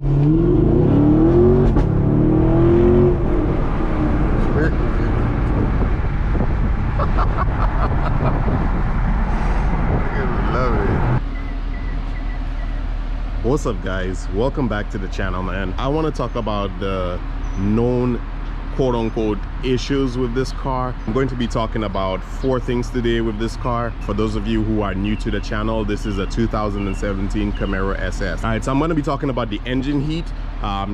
What's up, guys? Welcome back to the channel, man. I want to talk about the known quote-unquote issues with this car. I'm going to be talking about 4 things today with this car. For those of you who are new to the channel, this is a 2017 Camaro SS. All right, so I'm going to be talking about the engine heat.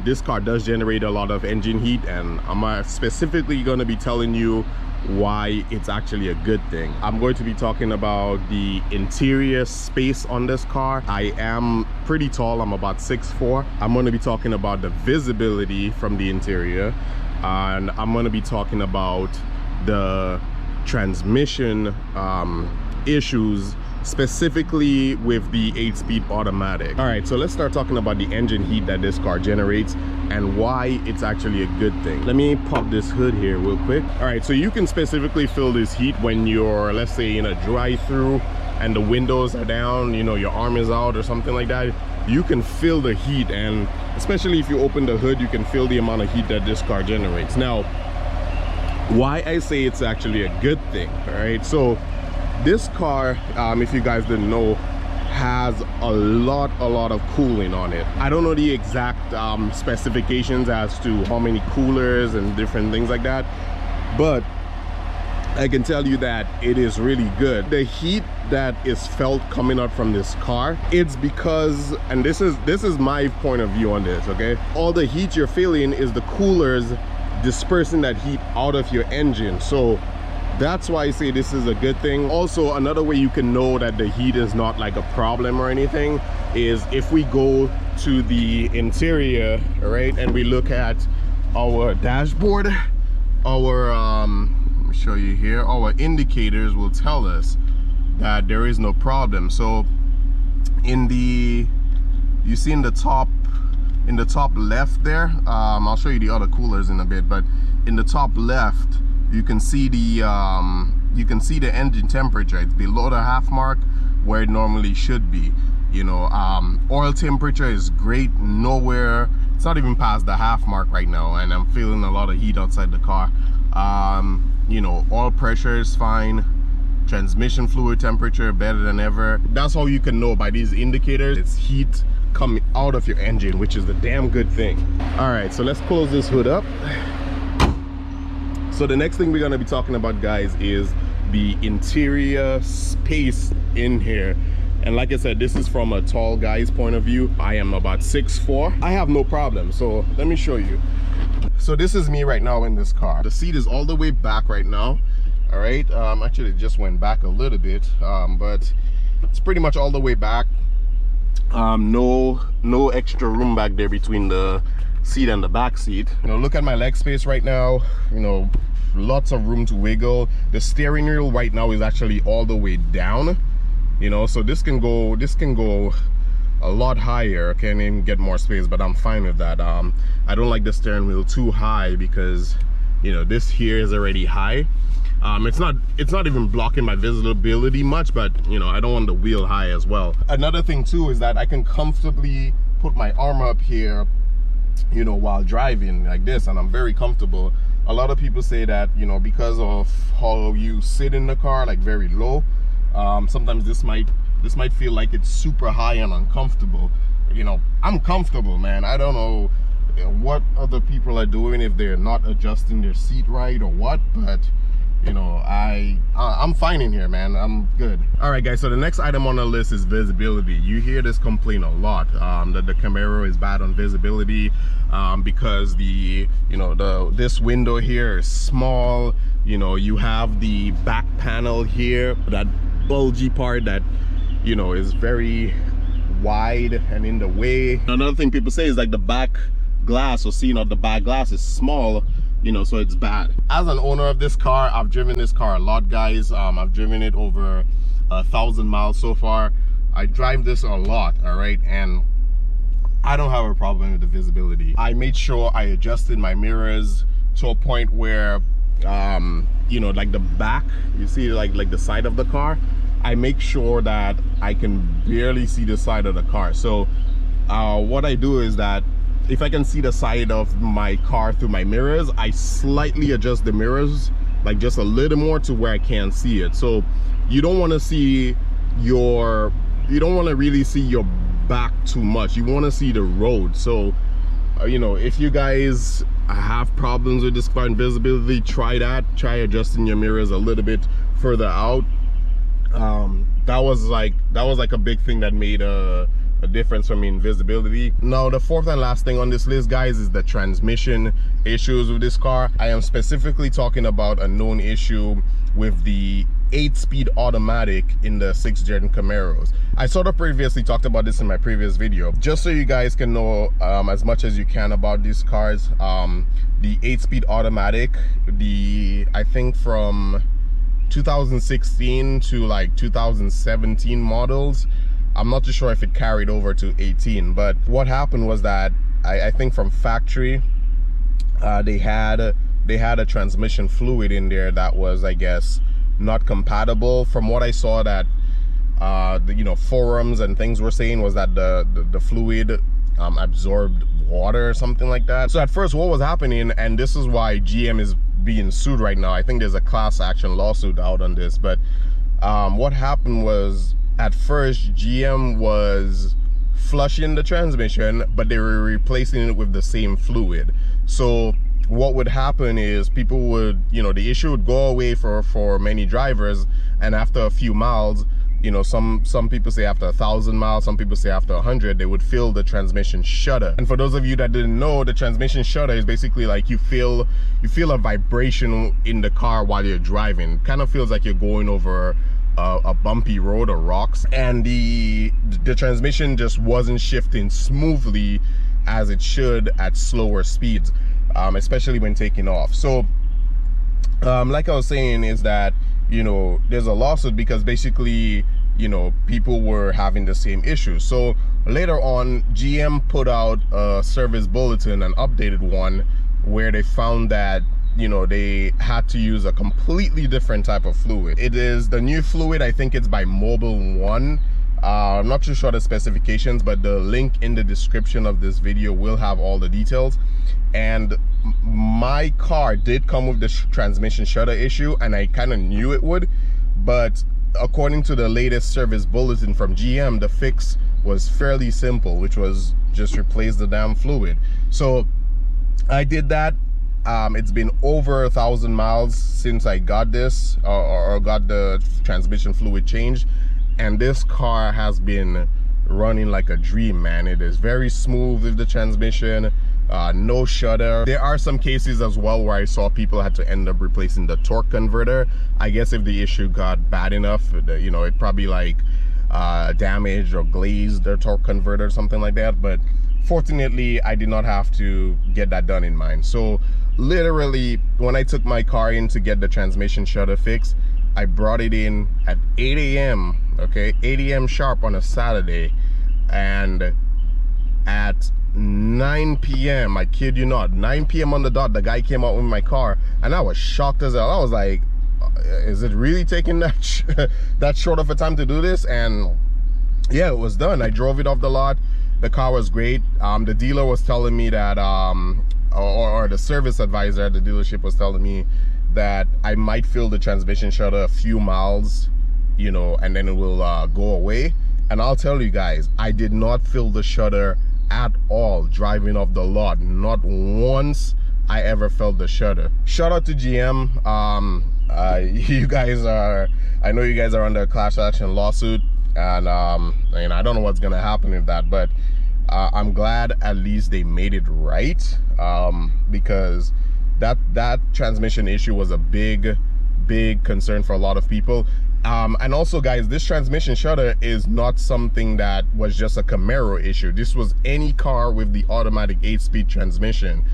This car does generate a lot of engine heat, and I'm specifically going to be telling you why it's actually a good thing. I'm going to be talking about the interior space on this car. I am pretty tall, I'm about 6'4". I'm going to be talking about the visibility from the interior, and I'm going to be talking about the transmission issues, specifically with the 8-speed automatic. All right, so let's start talking about the engine heat that this car generates and why it's actually a good thing. Let me pop this hood here real quick. All right, so you can specifically feel this heat when you're, let's say, in a drive-through and the windows are down, you know, your arm is out or something like that. You can feel the heat, and especially if you open the hood, you can feel the amount of heat that this car generates. Now, why I say it's actually a good thing, all right? So this car, if you guys didn't know, has a lot of cooling on it. I don't know the exact specifications as to how many coolers and different things like that, but I can tell you that it is really good. The heat that is felt coming out from this car, it's because, and this is my point of view on this, okay? All the heat you're feeling is the coolers dispersing that heat out of your engine. So that's why I say this is a good thing. Also, another way you can know that the heat is not like a problem or anything is if we go to the interior, all right, and we look at our dashboard, our let me show you here, our indicators will tell us that there is no problem. So in the, you see in the top left there, I'll show you the other coolers in a bit, but in the top left you can see the engine temperature. It's below the half mark where it normally should be. You know, oil temperature is great, nowhere, it's not even past the half mark right now, and I'm feeling a lot of heat outside the car. You know, oil pressure is fine, transmission fluid temperature better than ever. That's how you can know by these indicators it's heat coming out of your engine, which is the damn good thing. All right, so let's close this hood up. So the next thing we're going to be talking about, guys, is the interior space in here. And like I said, this is from a tall guy's point of view. I am about 6'4". I have no problem, so let me show you. So this is me right now in this car. The seat is all the way back right now, all right? Actually it just went back a little bit, but it's pretty much all the way back. No extra room back there between the seat and the back seat. You know, look at my leg space right now. You know, lots of room to wiggle. The steering wheel right now is actually all the way down, you know, so this can go a lot higher. I can even get more space, but I'm fine with that. I don't like the steering wheel too high because, you know, this here is already high. It's not even blocking my visibility much, but you know, I don't want the wheel high as well. Another thing too is that I can comfortably put my arm up here, you know, while driving like this, and I'm very comfortable. A lot of people say that, you know, because of how you sit in the car, like very low, sometimes this might feel like it's super high and uncomfortable. You know, I'm comfortable, man. I don't know what other people are doing, if they're not adjusting their seat right or what, but you know, I'm fine in here, man. I'm good. All right, guys, so the next item on the list is visibility. You hear this complaint a lot, that the Camaro is bad on visibility, because this window here is small. You know, you have the back panel here, that bulgy part that, you know, is very wide and in the way. Another thing people say is like the back glass, or seeing out the back glass, is small, you know, so it's bad. As an owner of this car, I've driven this car a lot, guys. I've driven it over 1,000 miles so far. I drive this a lot, all right, and I don't have a problem with the visibility. I made sure I adjusted my mirrors to a point where you know, like the back, you see like the side of the car, I make sure that I can barely see the side of the car. So what I do is that if I can see the side of my car through my mirrors, I slightly adjust the mirrors, like just a little more to where I can't see it. So you don't want to see your, you don't want to really see your back too much. You want to see the road. So you know, if you guys have problems with this car and visibility, try adjusting your mirrors a little bit further out. That was like a big thing that made a difference for me in visibility. Now the fourth and last thing on this list, guys, is the transmission issues with this car. I am specifically talking about a known issue with the 8-speed automatic in the 6th gen Camaros. I sort of previously talked about this in my previous video. Just so you guys can know as much as you can about these cars, the 8-speed automatic, I think from 2016 to like 2017 models, I'm not too sure if it carried over to 18, but what happened was that I think from factory they had a transmission fluid in there that was, I guess, not compatible. From what I saw, that you know, forums and things were saying was that the fluid absorbed water or something like that. So at first what was happening, and this is why GM is being sued right now, I think there's a class action lawsuit out on this, but what happened was, at first GM was flushing the transmission, but they were replacing it with the same fluid. So what would happen is people would, you know, the issue would go away for many drivers, and after a few miles, you know, some people say after 1,000 miles, some people say after 100, they would feel the transmission shudder. And for those of you that didn't know, the transmission shudder is basically like you feel a vibration in the car while you're driving. Kind of feels like you're going over a bumpy road or rocks, and the transmission just wasn't shifting smoothly as it should at slower speeds, especially when taking off. So like I was saying, is that, you know, there's a lawsuit because basically, you know, people were having the same issue. So later on, GM put out a service bulletin, an updated one, where they found that, you know, they had to use a completely different type of fluid. It is the new fluid, I think it's by Mobile One. I'm not too sure the specifications, but the link in the description of this video will have all the details. And my car did come with this transmission shudder issue, and I kind of knew it would, but according to the latest service bulletin from GM, the fix was fairly simple, which was just replace the damn fluid. So I did that. It's been over 1,000 miles since I got this or got the transmission fluid changed, and this car has been running like a dream, man. It is very smooth with the transmission, no shudder. There are some cases as well where I saw people had to end up replacing the torque converter. I guess if the issue got bad enough, you know, it probably like damaged or glazed their torque converter or something like that. But fortunately, I did not have to get that done in mine. So literally, when I took my car in to get the transmission shudder fixed, I brought it in at 8 a.m. okay, 8 a.m. sharp on a Saturday, and at 9 p.m. I kid you not, 9 p.m. on the dot, the guy came out with my car, and I was shocked as hell. I was like, is it really taking that that short of a time to do this? And yeah, it was done. I drove it off the lot. The car was great. The dealer was telling me that or the service advisor at the dealership was telling me that I might feel the transmission shudder a few miles, you know, and then it will go away. And I'll tell you guys, I did not feel the shudder at all driving off the lot. Not once I ever felt the shudder. Shout out to GM. You guys are, I know you guys are under a class action lawsuit, and I don't know what's gonna happen with that, but I'm glad at least they made it right, because that transmission issue was a big concern for a lot of people. And also, guys, this transmission shudder is not something that was just a Camaro issue. This was any car with the automatic 8-speed transmission.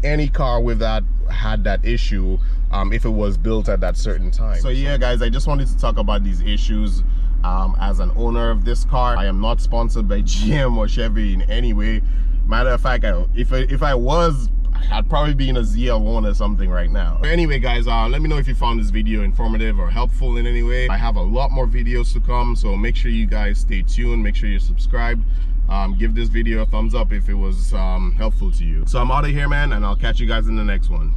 Any car with that had that issue if it was built at that certain time. So yeah, guys, I just wanted to talk about these issues. As an owner of this car, I am not sponsored by GM or Chevy in any way. Matter of fact, if I was, I'd probably be in a ZL1 or something right now. But anyway, guys, let me know if you found this video informative or helpful in any way. I have a lot more videos to come, so make sure you guys stay tuned, make sure you're subscribed. Give this video a thumbs up if it was helpful to you. So I'm out of here, man, and I'll catch you guys in the next one.